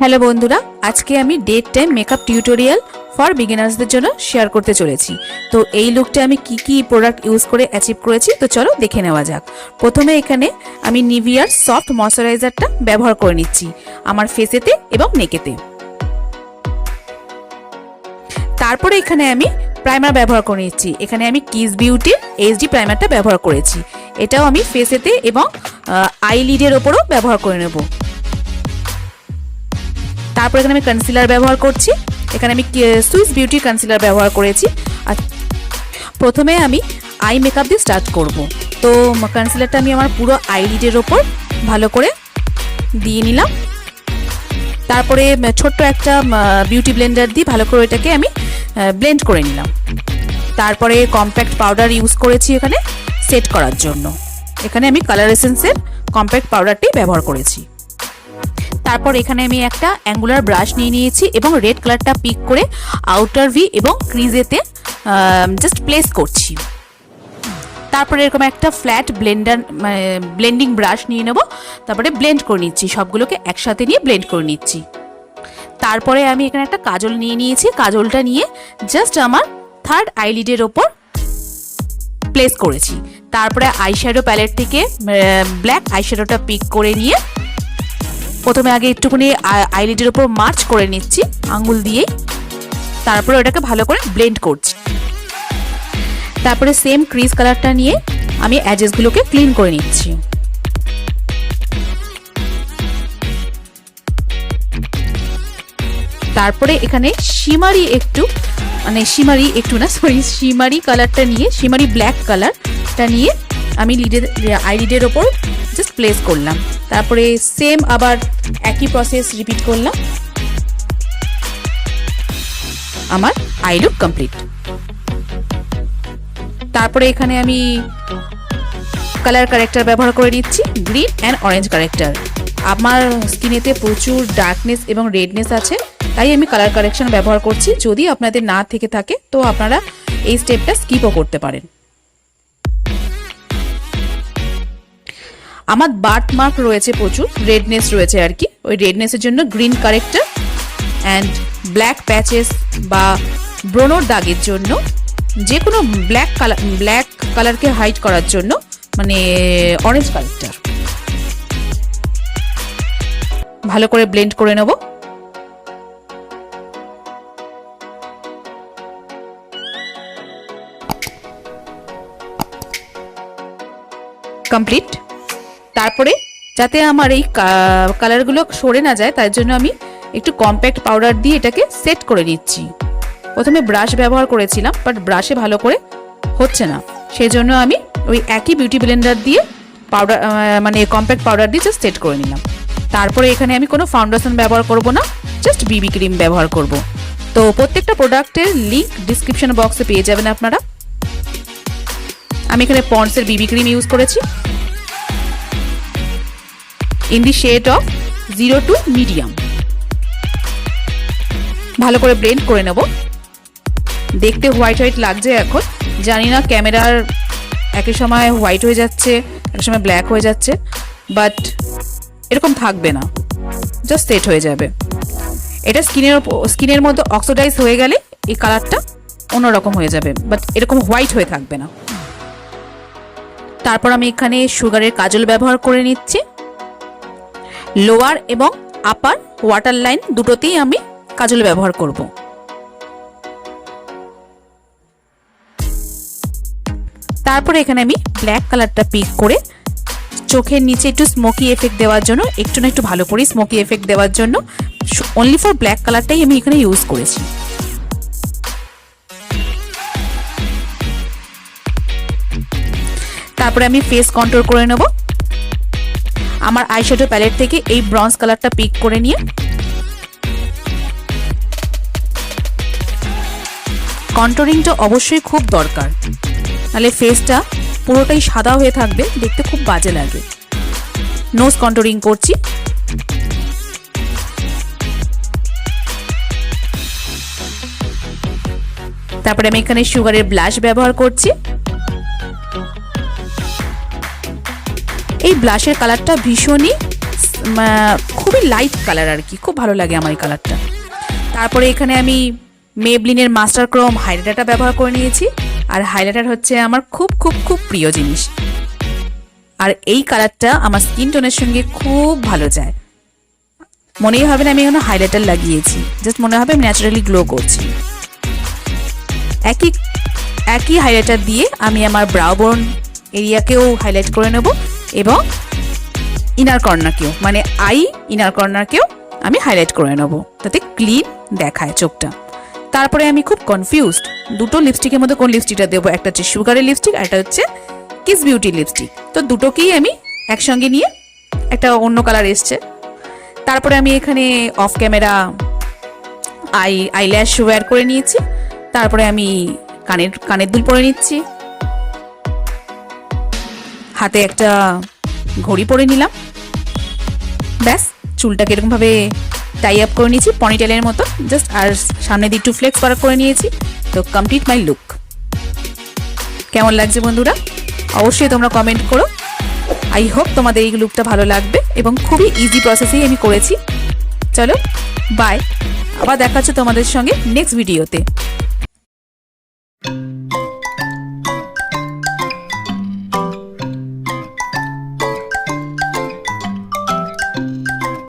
Hello বন্ধুরা, আজকে আমি date time makeup tutorial for বিগিনার্সদের জন্য শেয়ার করতে চলেছি। তো এই লুকটা আমি কি প্রোডাক্ট ইউজ করে অ্যাচিভ করেছি তো চলো দেখে নেওয়া যাক। প্রথমে এখানে আমি নিভিয়ার সফট ময়শ্চারাইজারটা ব্যবহার করে নিচ্ছি আমার ফেসেতে এবং নেকেতে। তারপরে এখানে আমি প্রাইমার ব্যবহার করে নিচ্ছি। এখানে আমি কিস বিউটির এইচডি প্রাইমারটা ব্যবহার করেছি। এটাও আমি ফেসেতে এবং আইলিডের ওপরও ব্যবহার করে নেব। তারপর এখানে আমি কনসিলার ব্যবহার করছি। এখানে আমি সুইস বিউটি কনসিলার ব্যবহার করেছি। আর প্রথমে আমি আই মেকআপ দিয়ে স্টার্ট করব। তো কনসিলারটা আমি আমার পুরো আইলিডের ওপর ভালো করে দিয়ে নিলাম। তারপরে ছোট্ট একটা বিউটি ব্লেন্ডার দিয়ে ভালো করে এটাকে আমি ব্লেন্ড করে নিলাম। তারপরে কম্প্যাক্ট পাউডার ইউজ করেছি এখানে সেট করার জন্য। এখানে আমি কালার এসেন্সের কম্প্যাক্ট পাউডারটি ব্যবহার করেছি। তারপর এখানে আমি একটা অ্যাঙ্গুলার ব্রাশ নিয়ে নিয়েছি এবং রেড কালারটা পিক করে আউটার ভি এবং ক্রিজেতে জাস্ট প্লেস করছি। তারপরে এরকম একটা ফ্ল্যাট ব্লেন্ডিং ব্রাশ নিয়ে নেব। তারপরে ব্লেন্ড করে নিচ্ছি, সবগুলোকে একসাথে নিয়ে ব্লেন্ড করে নিচ্ছি। তারপরে আমি এখানে একটা কাজল নিয়ে নিয়েছি। কাজলটা নিয়ে জাস্ট আমার থার্ড আইলিডের ওপর প্লেস করেছি। তারপরে আইশ্যাডো প্যালেট থেকে ব্ল্যাক আইশ্যাডোটা পিক করে নিয়ে প্রথমে আগে একটুখানি আইলিডের ওপর মার্চ করে নিচ্ছি আঙ্গুল দিয়ে। তারপরে ওটাকে ভালো করে ব্লেন্ড করছি। তারপরে সেম ক্রিজ কালারটা নিয়ে আমি এজেসগুলোকে ক্লিন করে নিচ্ছি। তারপরে এখানে শিমারি কালারটা নিয়ে শিমারি ব্ল্যাক কালারটা নিয়ে আমি আইলিডের ওপর জাস্ট প্লেস করলাম। তারপরে সেম আবার একই প্রসেস রিপিট করলাম। আমার আই লুক কমপ্লিট। তারপরে এখানে আমি কালার কারেক্টার ব্যবহার করে নিচ্ছি, গ্রিন অ্যান্ড অরেঞ্জ কারেক্টার। আমার স্কিনেতে প্রচুর ডার্কনেস এবং রেডনেস আছে, তাই আমি কালার কারেকশন ব্যবহার করছি। যদি আপনাদের না থেকে থাকে তো আপনারা এই স্টেপটা স্কিপও করতে পারেন। আমার বার্থ মার্ক রয়েছে, প্রচুর রেডনেস রয়েছে আর কি। ওই রেডনেসের জন্য green corrector and black patches বা ব্রোনোর দাগের জন্য যে কোনো ব্ল্যাক কালারকে হাইড করার জন্য অরেঞ্জ কারেক্টার ভালো করে ব্লেন্ড করে নেব। কমপ্লিট। তারপরে যাতে আমার এই কালারগুলো সরে না যায় তার জন্য আমি একটু কম্প্যাক্ট পাউডার দিয়ে এটাকে সেট করে নিচ্ছি। প্রথমে ব্রাশ ব্যবহার করেছিলাম, বাট ব্রাশে ভালো করে হচ্ছে না, সেই জন্য আমি ওই একই বিউটি ব্লেন্ডার দিয়ে পাউডার কম্প্যাক্ট পাউডার দিয়ে জাস্ট সেট করে নিলাম। তারপরে এখানে আমি কোনো ফাউন্ডেশন ব্যবহার করব না, জাস্ট বিবি ক্রিম ব্যবহার করব। তো প্রত্যেকটা প্রোডাক্টের লিঙ্ক ডিসক্রিপশন বক্সে পেয়ে যাবেন আপনারা। আমি এখানে পন্ডসের বিবি ক্রিম ইউজ করেছি in the shade of 0 to medium. ভালো করে ব্লেন্ড করে নেব। দেখতে হোয়াইট লাগছে এখন, জানি না ক্যামেরার একই সময় হোয়াইট হয়ে যাচ্ছে, এক সময় ব্ল্যাক হয়ে যাচ্ছে, বাট এরকম থাকবে না, জাস্ট সেট হয়ে যাবে। এটা স্কিনের মধ্যে অক্সিডাইজ হয়ে গেলে এই কালারটা অন্যরকম হয়ে যাবে, বাট এরকম হোয়াইট হয়ে থাকবে না। তারপর আমি এখানে সুগারের কাজল ব্যবহার করে নিচ্ছি। লোয়ার এবং আপার ওয়াটার লাইন দুটোতেই আমি কাজল ব্যবহার করব। তারপরে এখানে আমি ব্ল্যাক কালারটা পিক করে চোখের নিচে একটু স্মোকি এফেক্ট দেওয়ার জন্য, একটু না একটু ভালো করে স্মোকি এফেক্ট দেওয়ার জন্য অনলি ফর ব্ল্যাক কালারটাই আমি এখানে ইউজ করেছি। তারপরে আমি ফেস কন্ট্রোল করে নেব। আমার আইশ্যাডো প্যালেট থেকে এই ব্রঞ্জ কালারটা পিক করে নিয়ে কন্ট্রোলিংটা অবশ্যই খুব দরকার, নাহলে ফেসটা পুরোটাই সাদা হয়ে থাকবে, দেখতে খুব বাজে লাগে। নোজ কন্ট্রোলিং করছি। তারপরে আমি এখানে সুগারের ব্লাশ ব্যবহার করছি। এই ব্লাশের কালারটা ভীষণই খুবই লাইট কালার আর কি, খুব ভালো লাগে আমার এই কালারটা। তারপরে এখানে আমি মেবলিনের মাস্টার ক্রোম হাইলাইটারটা ব্যবহার করে নিয়েছি। আর হাইলাইটার হচ্ছে আমার খুব খুব খুব প্রিয় জিনিস, আর এই কালারটা আমার স্কিন টোনের সঙ্গে খুব ভালো যায়। মনেই হবে না আমি এখানে হাইলাইটার লাগিয়েছি, জাস্ট মনে হবে আমি ন্যাচারালি গ্লো করছি। একই হাইলাইটার দিয়ে আমি আমার ব্রাউ বোন এরিয়াকেও হাইলাইট করে নেব এবং ইনার কর্নারকেও, মানে আই ইনার কর্নারকেও আমি হাইলাইট করে নেব, যাতে ক্লিন দেখায় চোখটা। তারপরে আমি খুব কনফিউজড দুটো লিপস্টিকের মধ্যে কোন লিপস্টিকটা দেবো। একটা হচ্ছে সুগারের লিপস্টিক আর একটা হচ্ছে কিস বিউটি লিপস্টিক। তো দুটোকেই আমি একসঙ্গে নিয়ে একটা অন্য কালার এসছে। তারপরে আমি এখানে অফ ক্যামেরা আইল্যাশ ওয়্যার করে নিয়েছি। তারপরে আমি কানের দুল পরে নিচ্ছি, হাতে একটা ঘড়ি পরে নিলাম, ব্যাস চুলটাকে এরকমভাবে টাই আপ করে নিয়েছি পনিটেলের মতো জাস্ট, আর সামনে দিয়ে একটু ফ্লেক্স করে নিয়েছি। তো কমপ্লিট মাই লুক। কেমন লাগছে বন্ধুরা অবশ্যই তোমরা কমেন্ট করো। আই হোপ তোমাদের এই লুকটা ভালো লাগবে এবং খুবই ইজি প্রসেসেই আমি করেছি। চলো বাই, আবার দেখা হচ্ছে তোমাদের সঙ্গে নেক্সট ভিডিওতে।